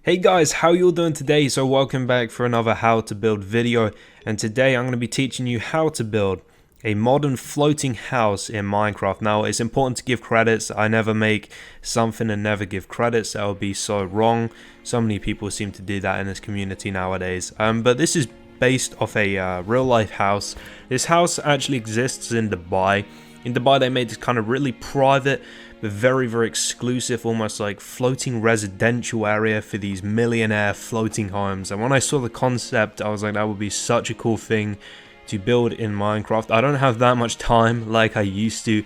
Hey guys, how you all doing today? So welcome back for another how to build video, and today I'm going to be teaching you how to build a modern floating house in Minecraft. Now it's important to give credits. I never make something and never give credits. That would be so wrong. So many people seem to do that in this community nowadays. But this is based off a real life house. This house actually exists in Dubai. In Dubai they made this kind of really private but very exclusive, almost like floating residential area for these millionaire floating homes. And when I saw the concept, I was like, that would be such a cool thing to build in Minecraft. I don't have that much time like I used to,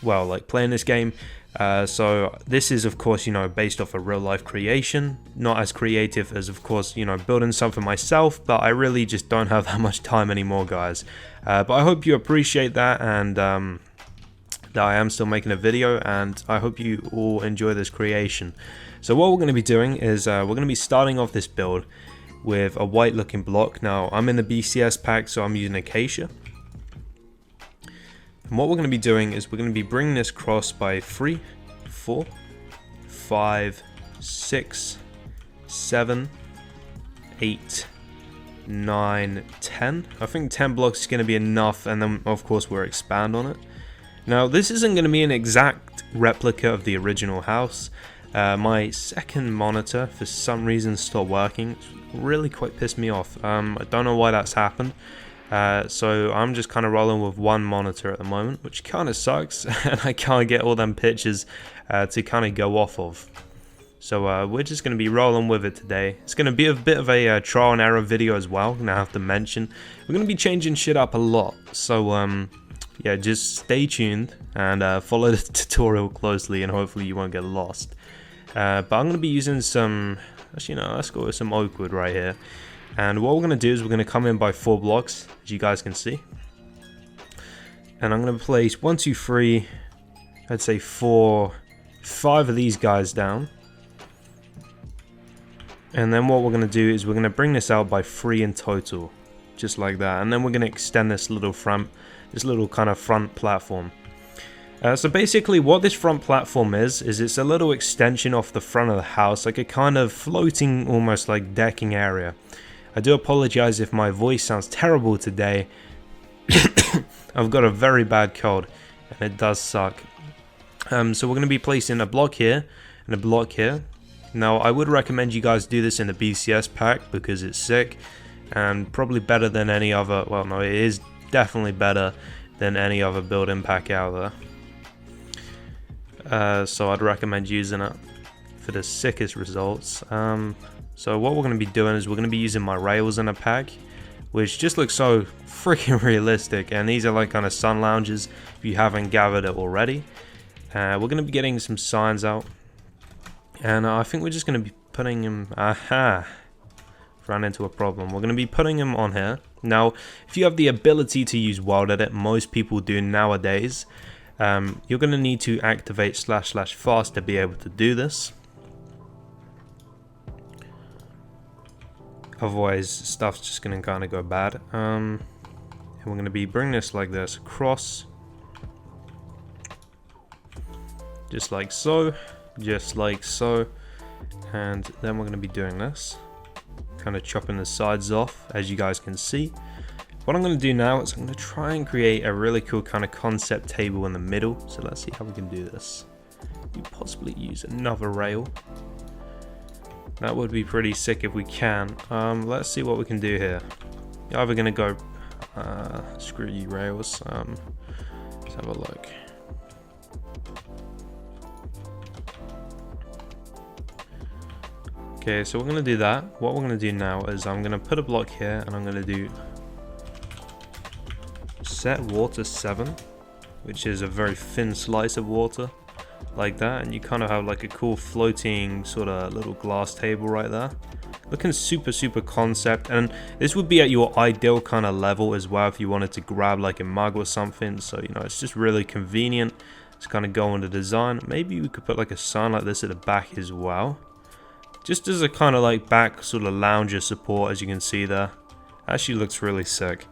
like playing this game. So this is of course, based off a real life creation, not as creative as of course, building something myself, but I really just don't have that much time anymore, guys. But I hope you appreciate that, and that I am still making a video, and I hope you all enjoy this creation. So what we're going to be doing is we're going to be starting off this build with a white looking block. Now I'm in the BCS pack, so I'm using acacia. And what we're going to be doing is we're going to be bringing this across by 3, 4, 5, 6, 7, 8, 9, 10. I think 10 blocks is going to be enough, and then of course we'll expand on it. Now this isn't going to be an exact replica of the original house. My second monitor for some reason stopped working. It's really quite pissed me off. I don't know why that's happened. So I'm just kind of rolling with one monitor at the moment, which kind of sucks, and I can't get all them pictures to kind of go off of. So we're just going to be rolling with it today. It's going to be a bit of a trial and error video as well, and I have to mention we're going to be changing shit up a lot. So yeah, just stay tuned and follow the tutorial closely, and hopefully you won't get lost. But I'm going to be using some, actually no, let's go with some oak wood right here. And what we're going to do is we're going to come in by 4 blocks, as you guys can see. And I'm going to place 1, 2, 3, I'd say 4, 5 of these guys down. And then what we're going to do is we're going to bring this out by 3 in total, just like that. And then we're going to extend this little kind of front platform. So basically what this front platform is it's a little extension off the front of the house, like a kind of floating, almost like decking area. I do apologize if my voice sounds terrible today. I've got a very bad cold and it does suck. So we're going to be placing a block here and a block here. Now I would recommend you guys do this in the BCS pack because it's sick and probably better than any other, well no, it is definitely better than any other building pack out there. So I'd recommend using it for the sickest results. So what we're going to be doing is we're going to be using my rails in a pack, which just looks so freaking realistic, and these are like kind of sun lounges if you haven't gathered it already. We're going to be getting some signs out, and I think we're just going to be putting them, ran into a problem. We're going to be putting them on here. Now if you have the ability to use world edit, most people do nowadays, you're going to need to activate //fast to be able to do this. Otherwise stuff's just going to kind of go bad. And we're going to be bringing this like this across, just like so, and then we're going to be doing this, kind of chopping the sides off, as you guys can see. What I'm going to do now is I'm going to try and create a really cool kind of concept table in the middle. So let's see how we can do this. We possibly use another rail. That would be pretty sick if we can. Let's see what we can do here. You're either going to go, screw you rails. Let's have a look. Okay, so we're going to do that. What we're going to do now is I'm going to put a block here, and I'm going to do set water 7, which is a very thin slice of water like that, and you kind of have like a cool floating sort of little glass table right there, looking super concept. And this would be at your ideal kind of level as well if you wanted to grab like a mug or something. So it's just really convenient to kind of go on the design. Maybe we could put like a sign like this at the back as well, just as a kind of like back sort of lounger support. As you can see there, actually looks really sick.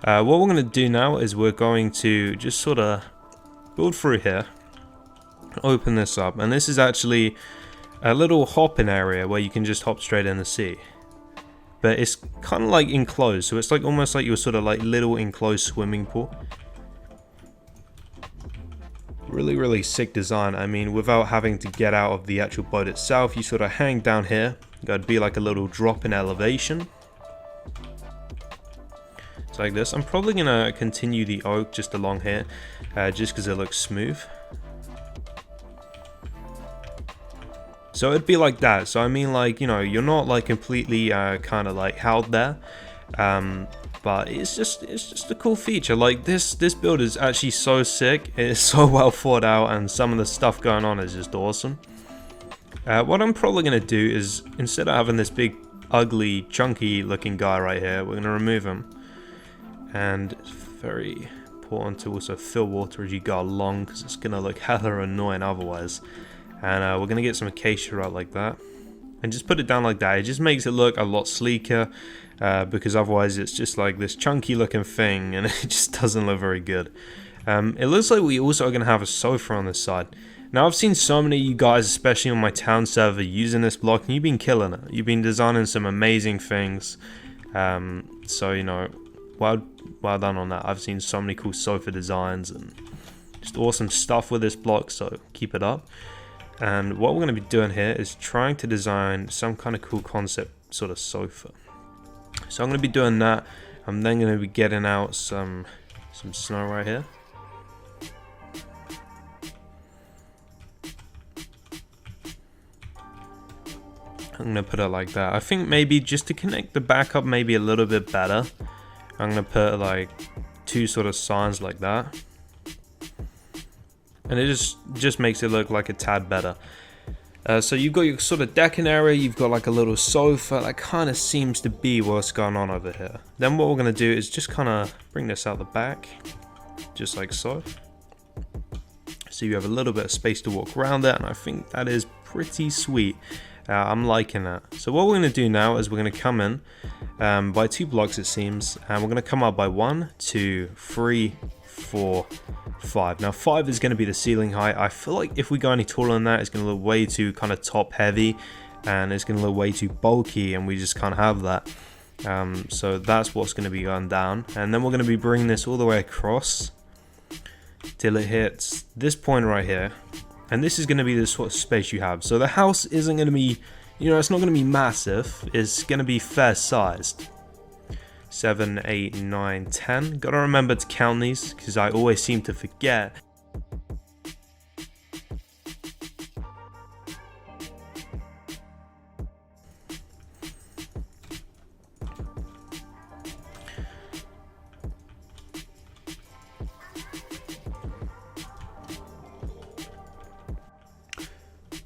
What we're going to do now is we're going to just sort of build through here, open this up, and this is actually a little hopping area where you can just hop straight in the sea. But it's kind of like enclosed, so it's like almost like your sort of like little enclosed swimming pool. Really sick design. I mean, without having to get out of the actual boat itself, you sort of hang down here. It'd be like a little drop in elevation. It's like this. I'm probably gonna continue the oak just along here, just because it looks smooth. So it'd be like that. So I mean, like, you know, you're not like completely kind of like held there, but it's just a cool feature. Like this build is actually so sick. It's so well thought out, and some of the stuff going on is just awesome. What I'm probably gonna do is, instead of having this big, ugly, chunky looking guy right here, we're gonna remove him. And it's very important to also fill water as you go along, because it's gonna look hella annoying otherwise. And we're gonna get some acacia out like that, and just put it down like that. It just makes it look a lot sleeker, because otherwise it's just like this chunky looking thing, and it just doesn't look very good. It looks like we also are gonna have a sofa on this side. Now, I've seen so many of you guys, especially on my town server, using this block, and you've been killing it. You've been designing some amazing things. So, you know, well done on that. I've seen so many cool sofa designs and just awesome stuff with this block, so keep it up. And what we're going to be doing here is trying to design some kind of cool concept sort of sofa. So I'm going to be doing that. I'm then going to be getting out some snow right here. I'm going to put it like that. I think maybe just to connect the back up maybe a little bit better, I'm going to put like 2 sort of signs like that. And it just makes it look like a tad better. So you've got your sort of decking area, you've got like a little sofa. That kind of seems to be what's going on over here. Then what we're going to do is just kind of bring this out the back, just like so. So you have a little bit of space to walk around there, and I think that is pretty sweet. I'm liking that. So what we're going to do now is we're going to come in by 2 blocks, it seems, and we're going to come up by 1, 2, 3, 4, 5. Now 5 is going to be the ceiling height. I feel like if we go any taller than that, it's going to look way too kind of top heavy, and it's going to look way too bulky, and we just can't have that. So that's what's going to be going down, and then we're going to be bringing this all the way across till it hits this point right here. And this is going to be the sort of space you have. So the house isn't going to be, you know, it's not going to be massive. It's going to be fair sized. 7, 8, 9, 10. Got to remember to count these, because I always seem to forget.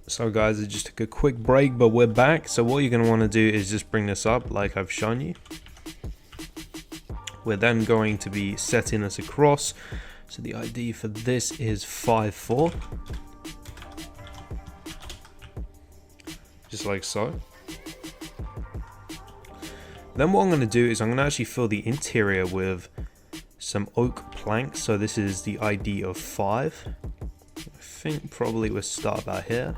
So guys, it just took a quick break, but we're back. So what you're going to want to do is just bring this up like I've shown you. We're then going to be setting this across. So the ID for this is 5, 4. Just like so. Then what I'm going to do is I'm going to actually fill the interior with some oak planks. So this is the ID of 5. I think probably we'll start about here.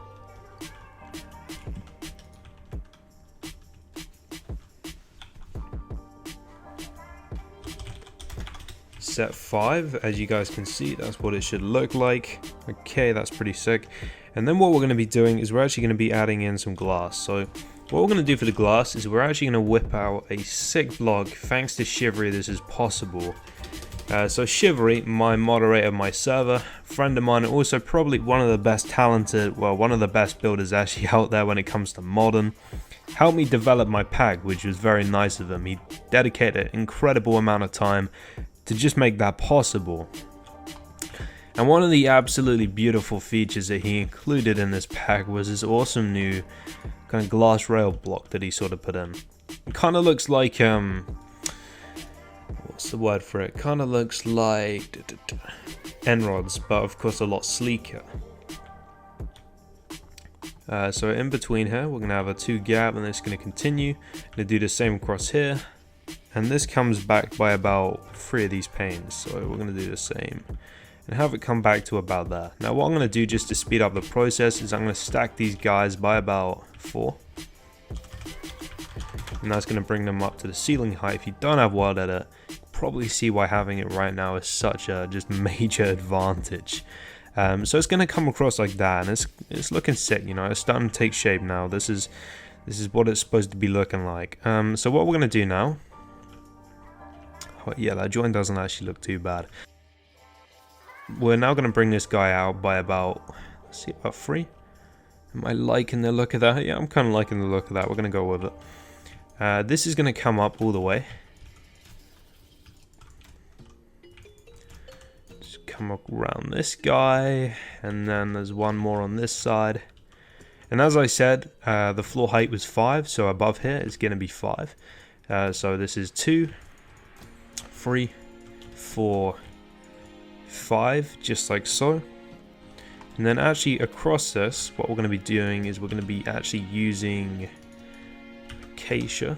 Set 5, as you guys can see, that's what it should look like. Okay, that's pretty sick. And then what we're going to be doing is we're actually going to be adding in some glass. So what we're going to do for the glass is we're actually going to whip out a sick block. Thanks to Shivery, this is possible. So Shivery, my moderator of my server, friend of mine, also probably one of the best talented, well, one of the best builders actually out there when it comes to modern, helped me develop my pack, which was very nice of him. He dedicated an incredible amount of time to just make that possible. And one of the absolutely beautiful features that he included in this pack was this awesome new kind of glass rail block that he sort of put in. It kind of looks like what's the word for it? Kind of looks like end rods, but of course a lot sleeker. So in between here, we're gonna have a 2 gap, and it's gonna continue. Gonna do the same across here. And this comes back by about 3 of these panes, so we're going to do the same. and have it come back to about there. Now what I'm going to do just to speed up the process is I'm going to stack these guys by about 4. And that's going to bring them up to the ceiling height. If you don't have World Edit, you'll probably see why having it right now is such a just major advantage. So it's going to come across like that, and it's looking sick, you know. It's starting to take shape now. This is what it's supposed to be looking like. So what we're going to do now, oh, yeah, that joint doesn't actually look too bad. We're now going to bring this guy out by about, let's see, about 3. Am I liking the look of that? Yeah, I'm kind of liking the look of that. We're going to go with it. This is going to come up all the way. Just come up around this guy, and then there's one more on this side. And as I said, the floor height was 5, so above here it's going to be 5. So this is 2, 3, 4, 5, just like so. And then actually across this, what we're going to be doing is we're going to be actually using acacia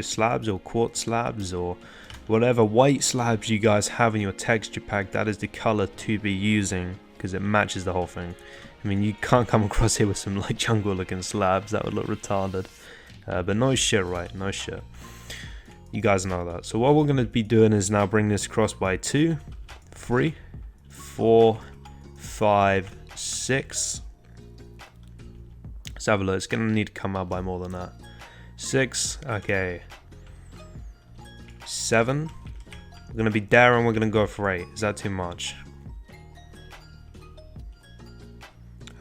slabs or quartz slabs or whatever white slabs you guys have in your texture pack. That is the color to be using because it matches the whole thing. I mean, you can't come across here with some like jungle looking slabs. That would look retarded. But no shit, right? No shit. You guys know that. So what we're going to be doing is now bring this across by 2, 3, 4, 5, 6. Let's have a look. It's going to need to come out by more than that. 6. Okay. 7. We're going to be there and we're going to go for 8. Is that too much?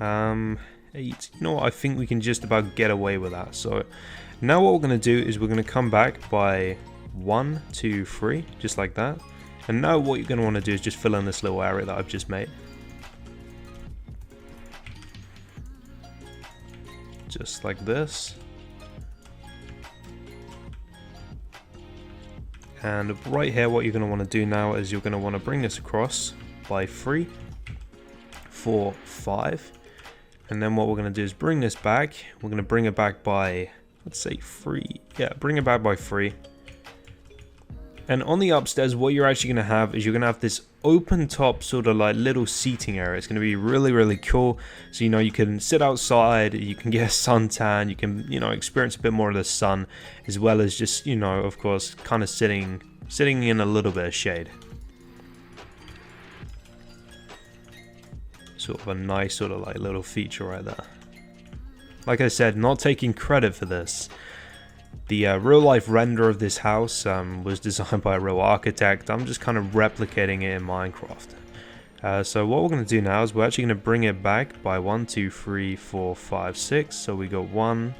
8. You know what? I think we can just about get away with that. So now what we're going to do is we're going to come back by 1, 2, 3, just like that. And now what you're going to want to do is just fill in this little area that I've just made. Just like this. And right here, what you're going to want to do now is you're going to want to bring this across by 3, 4, 5. And then what we're going to do is bring this back. We're going to bring it back by, let's say 3. Yeah, bring it back by 3. And on the upstairs, what you're actually going to have is you're going to have this open top sort of like little seating area. It's going to be really, really cool. So, you know, you can sit outside, you can get a suntan, you can, you know, experience a bit more of the sun, as well as just, you know, of course, kind of sitting in a little bit of shade. Sort of a nice sort of like little feature right there. Like I said, not taking credit for this. The real life render of this house was designed by a real architect. I'm just kind of replicating it in Minecraft. So what we're going to do now is we're actually going to bring it back by 1, 2, 3, 4, 5, 6. So we got 1.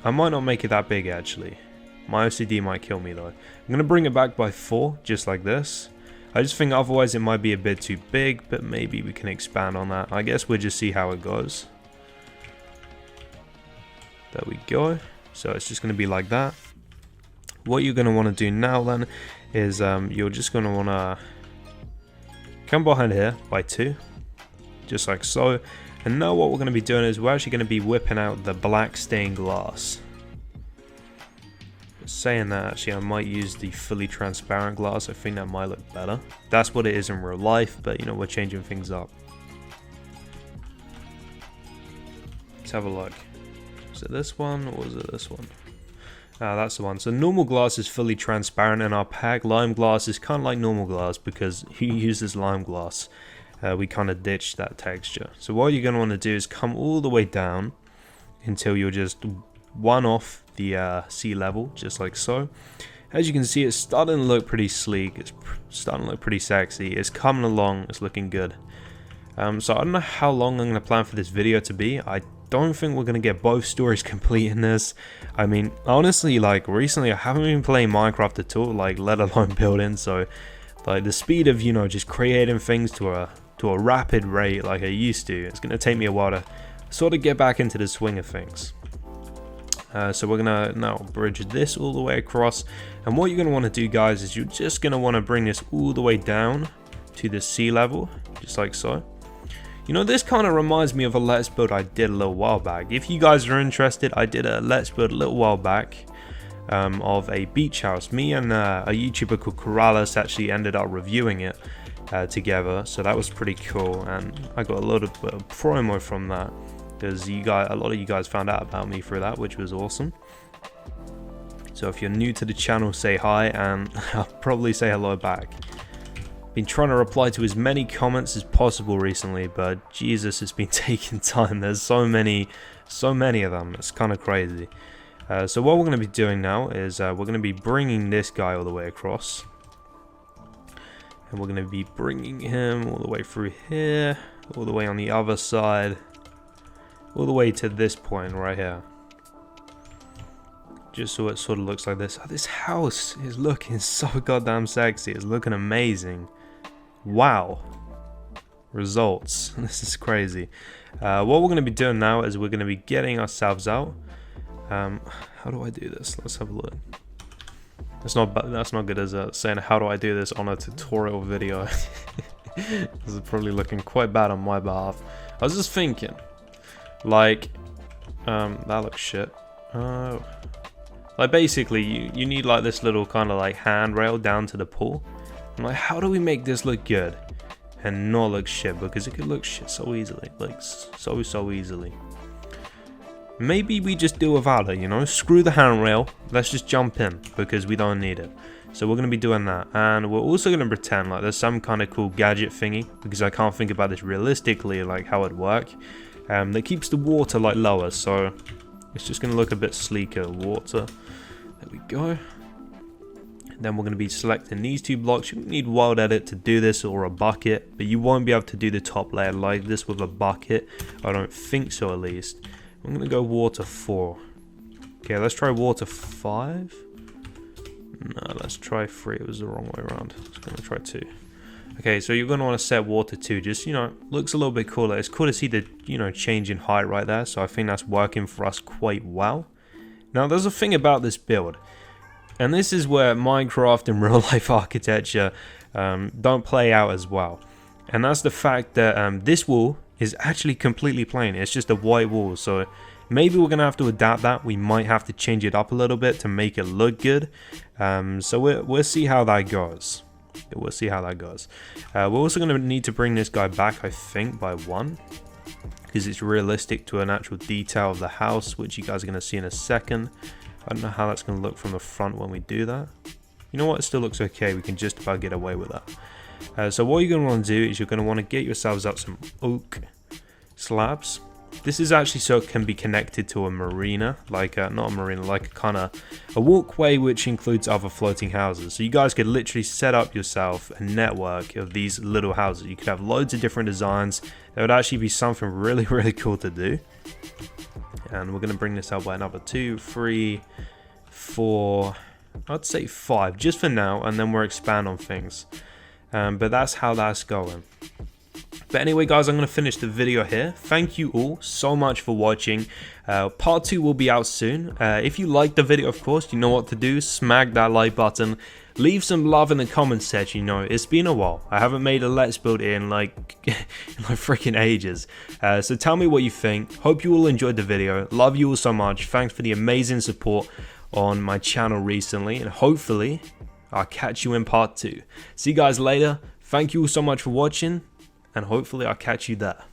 I might not make it that big actually. My OCD might kill me though. I'm going to bring it back by 4, just like this. I just think otherwise it might be a bit too big, but maybe we can expand on that. I guess we'll just see how it goes. There we go. So it's just going to be like that. What you're going to want to do now then is you're just going to want to come behind here by 2, just like so. And now what we're going to be doing is we're actually going to be whipping out the black stained glass. Saying that, actually I might use the fully transparent glass. I think that might look better. That's what it is in real life, but you know, we're changing things up. Let's have a look. Is it this one or is it this one? That's the one. So normal glass is fully transparent in our pack. Lime glass is kind of like normal glass because who uses lime glass? We kind of ditched that texture. So what you're going to want to do is come all the way down until you're just 1 off the sea level, just like so. As you can see, it's starting to look pretty sleek. It's starting to look pretty sexy. It's coming along. It's looking good. So I don't know how long I'm going to plan for this video to be. I don't think we're going to get both stories complete in this. I mean, honestly, like recently I haven't been playing Minecraft at all, like let alone building. So like the speed of, you know, just creating things to a rapid rate like I used to, it's going to take me a while to sort of get back into the swing of things. So we're going to now bridge this all the way across. And what you're going to want to do, guys, is you're just going to want to bring this all the way down to the sea level, just like so. You know, this kind of reminds me of a Let's Build I did a little while back. If you guys are interested, I did a Let's Build a little while back of a beach house. Me and a YouTuber called Corrales actually ended up reviewing it. together, so that was pretty cool, and I got a lot of promo from that because a lot of you guys found out about me through that, which was awesome. So if you're new to the channel, say hi, and I'll probably say hello back. Been trying to reply to as many comments as possible recently, but Jesus, it's been taking time. There's so many of them. It's kind of crazy. So what we're going to be doing now is we're going to be bringing this guy all the way across, and we're going to be bringing him all the way through here, all the way on the other side, all the way to this point right here. Just so it sort of looks like this. Oh, this house is looking so goddamn sexy. It's looking amazing. Wow. Results. This is crazy. What we're going to be doing now is we're going to be getting ourselves out. How do I do this? Let's have a look. That's not good as saying how do I do this on a tutorial video. This is probably looking quite bad on my behalf. I was just thinking, like, that looks shit. Like basically you need like this little kind of like handrail down to the pool. I'm like, how do we make this look good and not look shit? Because it could look shit so easily, like so easily. Maybe we just do without it, you know? Screw the handrail, let's just jump in because we don't need it. So we're going to be doing that, and we're also going to pretend like there's some kind of cool gadget thingy, because I can't think about this realistically, like how it'd work, that keeps the water like lower, so it's just going to look a bit sleeker. Water, there we go. Then we're going to be selecting these two blocks. You need wild edit to do this, or a bucket, but you won't be able to do the top layer like this with a bucket. I don't think so, at least. I'm going to go water 4. Okay, let's try water 5. No, let's try 3. It was the wrong way around. I was going to try 2. Okay, so you're going to want to set water 2. Just, you know, looks a little bit cooler. It's cool to see the, you know, change in height right there. So I think that's working for us quite well. Now, there's a thing about this build. And this is where Minecraft and real life architecture don't play out as well. And that's the fact that this wall is actually completely plain. It's just a white wall. So maybe we're going to have to adapt that. We might have to change it up a little bit to make it look good. So we'll see how that goes. We'll see how that goes. We're also going to need to bring this guy back, I think, by 1. Because it's realistic to an actual detail of the house, which you guys are going to see in a second. I don't know how that's going to look from the front when we do that. You know what? It still looks okay. We can just about get away with that. So what you're going to want to do is you're going to want to get yourselves up some oak slabs. This is actually so it can be connected to a marina, like not a marina, like a kind of a walkway which includes other floating houses. So you guys could literally set up yourself a network of these little houses. You could have loads of different designs. That would actually be something really, really cool to do. And we're going to bring this out by another 2, 3, 4, I'd say 5 just for now, and then we'll expand on things. But that's how that's going. But anyway, guys, I'm going to finish the video here. Thank you all so much for watching. Part 2 will be out soon. If you liked the video, of course, you know what to do. Smack that like button. Leave some love in the comments section. You know, it's been a while. I haven't made a Let's Build in like freaking ages. So tell me what you think. Hope you all enjoyed the video. Love you all so much. Thanks for the amazing support on my channel recently. And hopefully, I'll catch you in part 2. See you guys later. Thank you all so much for watching. And hopefully I'll catch you there.